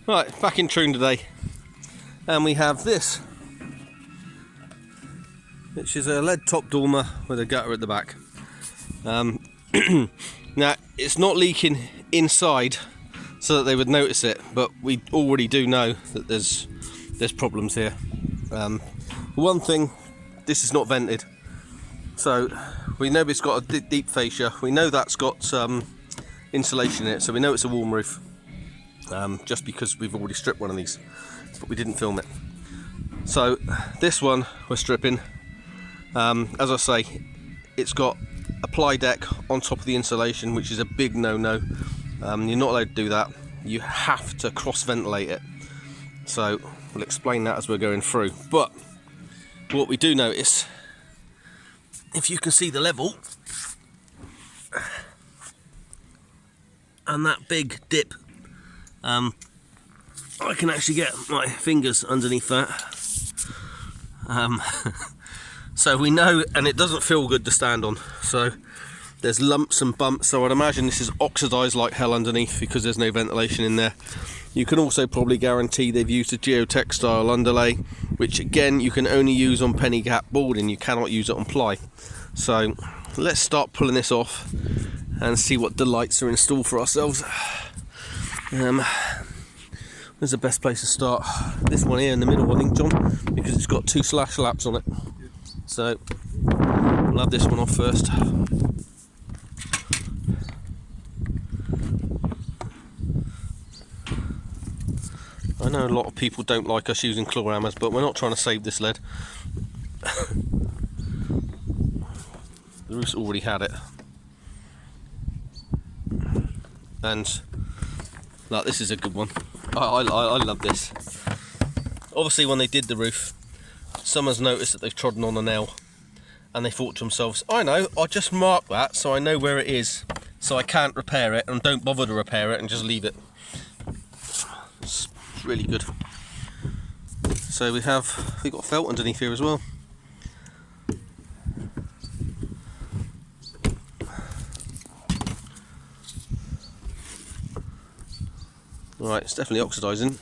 Right, back in Troon today, and we have this, which is a lead top dormer with a gutter at the back. Now, it's not leaking inside so that they would notice it, but we already do know that there's problems here. One thing, this is not vented, so we know it's got a deep fascia. We know that's got insulation in it, so we know it's a warm roof. Just because we've already stripped one of these, but we didn't film it. So this one we're stripping. As I say, it's got a ply deck on top of the insulation, which is a big no-no. You're not allowed to do that. You have to cross-ventilate it. So we'll explain that as we're going through. But what we do notice, if you can see the level, and that big dip, I can actually get my fingers underneath that. So we know, and it doesn't feel good to stand on. So there's lumps and bumps. So I'd imagine this is oxidised like hell underneath because there's no ventilation in there. You can also probably guarantee they've used a geotextile underlay, which again you can only use on penny gap boarding. You cannot use it on ply. So let's start pulling this off and see what delights are in store for ourselves. Where's the best place to start? This one here in the middle, I think, John, because it's got 2 slash laps on it. So we'll have this one off first. I know a lot of people don't like us using claw hammers, but we're not trying to save this lead. The roof's already had it. And like, this is a good one. I love this. Obviously when they did the roof, someone's noticed that they've trodden on a nail, and they thought to themselves, I know, I'll just mark that so I know where it is, so I can't repair it, and don't bother to repair it and just leave it. It's really good. So we've got felt underneath here as well. Right, it's definitely oxidising.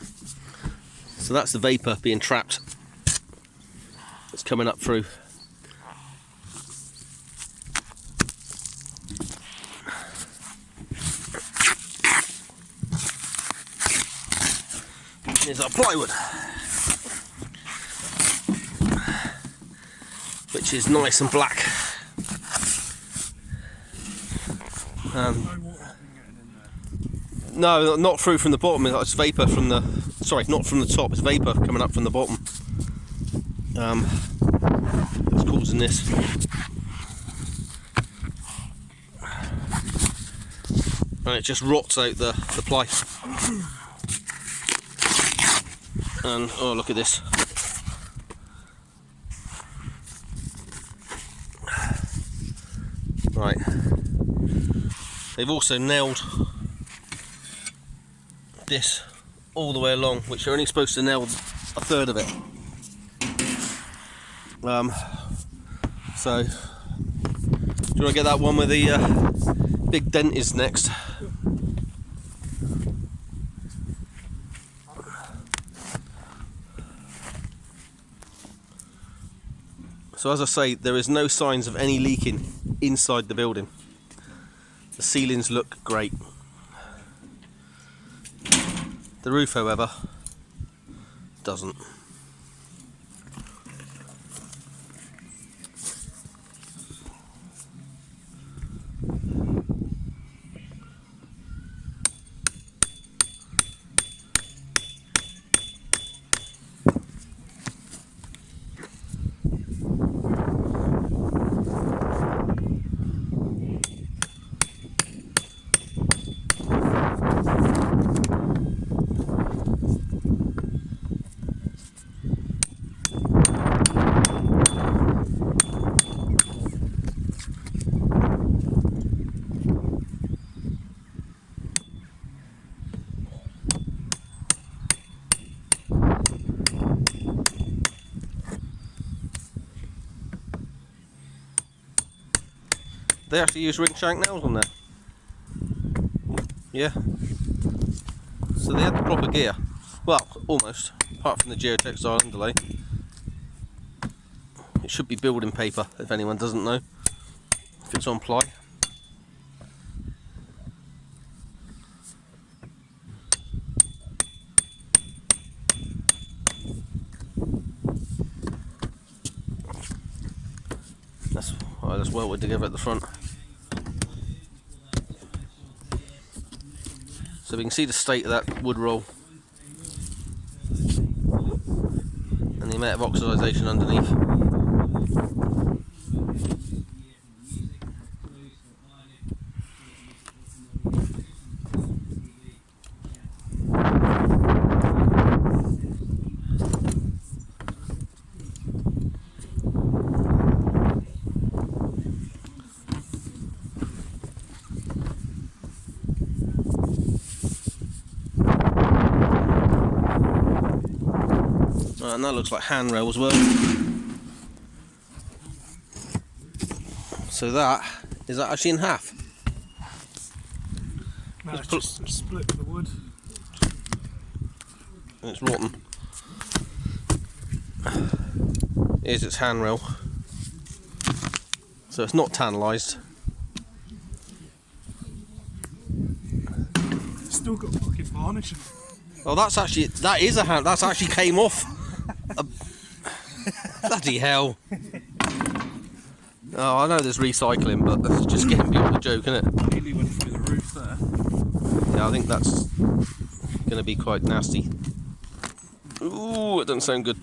So that's the vapour being trapped. It's coming up through. Here's our plywood, which is nice and black. No, not through from the bottom. It's vapour from the. Sorry, not from the top. It's vapour coming up from the bottom. It's causing this. And it just rots out the ply. And oh, look at this. Right. They've also nailed this all the way along, which you're only supposed to nail 1/3 of it. So do you want to get that one where the big dent is next? So as I say, there is no signs of any leaking inside the building. The ceilings look great. The roof, however, doesn't. They actually use ring shank nails on there. Yeah. So they had the proper gear. Well, almost, apart from the geotextile underlay. It should be building paper, if anyone doesn't know, if it's on ply. That's welted together at the front. So we can see the state of that wood roll and the amount of oxidisation underneath. And that looks like handrail as well. So that is that actually in half? No, it's just split the wood. And it's rotten. Here's its handrail. So it's not tannalised. It's still got fucking varnish. Oh, that is a hand. That's actually came off. Bloody hell. Oh, I know there's recycling, but that's just getting beyond the joke, isn't it? Nearly went through the roof there. Yeah, I think that's going to be quite nasty. Ooh, it doesn't sound good.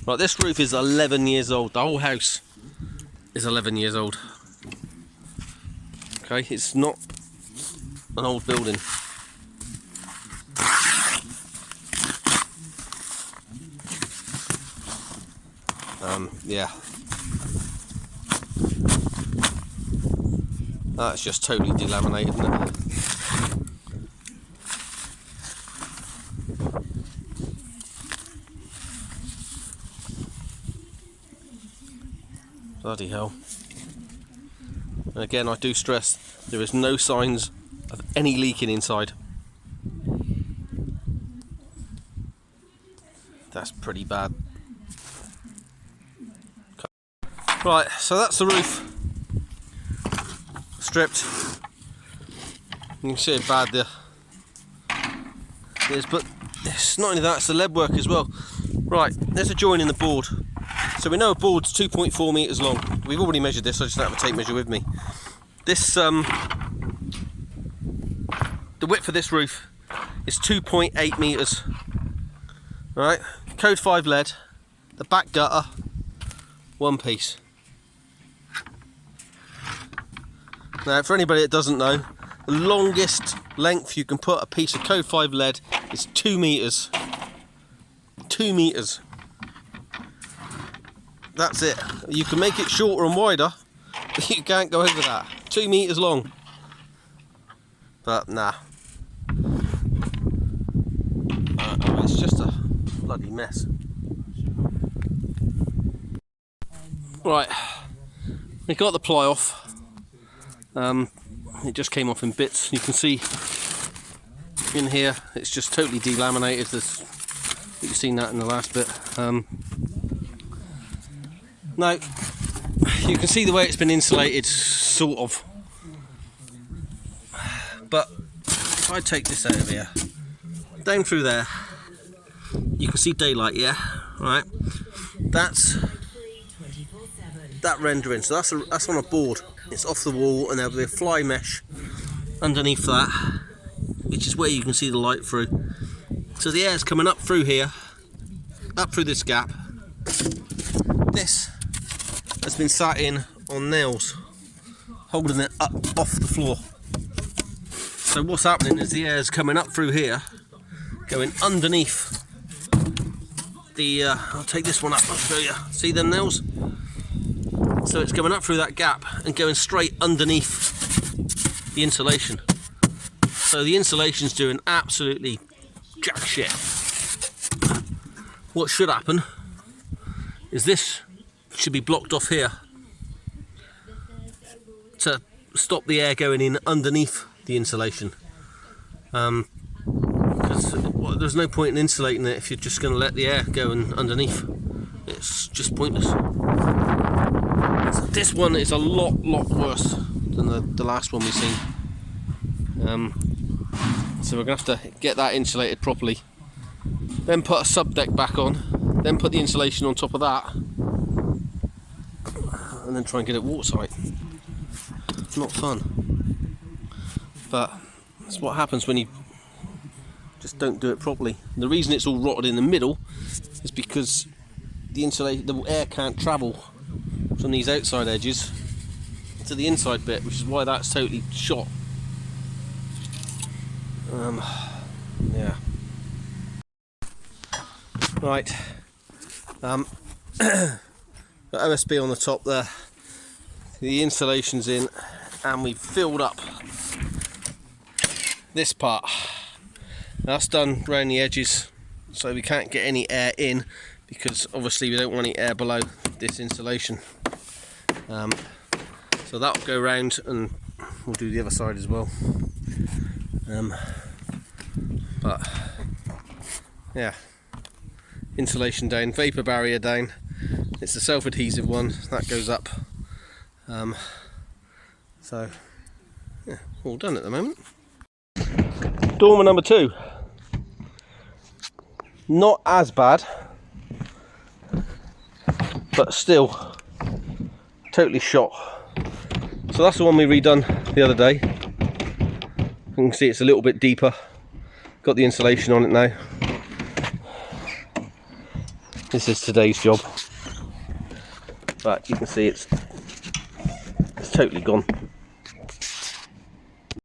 Right, this roof is 11 years old. The whole house is 11 years old. Okay, it's not an old building. Yeah. That's just totally delaminated, isn't it? Bloody hell. And again, I do stress, there is no signs of any leaking inside. That's pretty bad. Right, so that's the roof. Stripped. You can see how bad the is, but it's not only that, it's the lead work as well. Right, there's a join in the board. So we know a board's 2.4 metres long. We've already measured this, so I just don't have a tape measure with me. This, the width of this roof is 2.8 metres. Right, code 5 lead, the back gutter, one piece. Now, for anybody that doesn't know, the longest length you can put a piece of code 5 lead is 2 metres. 2 metres. That's it. You can make it shorter and wider, but you can't go over that. 2 metres long. But nah. It's just a bloody mess. Right, we got the ply off. It just came off in bits. You can see in here it's just totally delaminated. You've seen that in the last bit. Now you can see the way it's been insulated, sort of. But if I take this out of here, down through there, you can see daylight. Yeah, right. That's that rendering. So that's on a board. It's off the wall, and there'll be a fly mesh underneath that, which is where you can see the light through. So the air's coming up through here, up through this gap. This has been sat in on nails, holding it up off the floor. So what's happening is the air's coming up through here, going underneath the, I'll take this one up, I'll show you. See them nails? So it's coming up through that gap and going straight underneath the insulation. So the insulation's doing absolutely jack shit. what should happen is this should be blocked off here to stop the air going in underneath the insulation. Because there's no point in insulating it if you're just going to let the air go in underneath. It's just pointless. So this one is a lot worse than the last one we've seen. So we're going to have to get that insulated properly, then put a sub deck back on, then put the insulation on top of that, and then try and get it watertight. Not fun, but that's what happens when you just don't do it properly. And the reason it's all rotted in the middle is because the air can't travel from these outside edges to the inside bit, which is why that's totally shot. Yeah. Right. Got OSB on the top there. The insulation's in, and we've filled up this part. That's done around the edges, so we can't get any air in, because obviously we don't want any air below this insulation. So that'll go round, and we'll do the other side as well. But yeah, insulation down, vapor barrier down. It's the self-adhesive one that goes up. So yeah, all done at the moment. Dormer number 2. Not as bad, but still totally shot. So that's the one we redone the other day. You can see it's a little bit deeper. Got the insulation on it now. This is today's job, but you can see it's totally gone.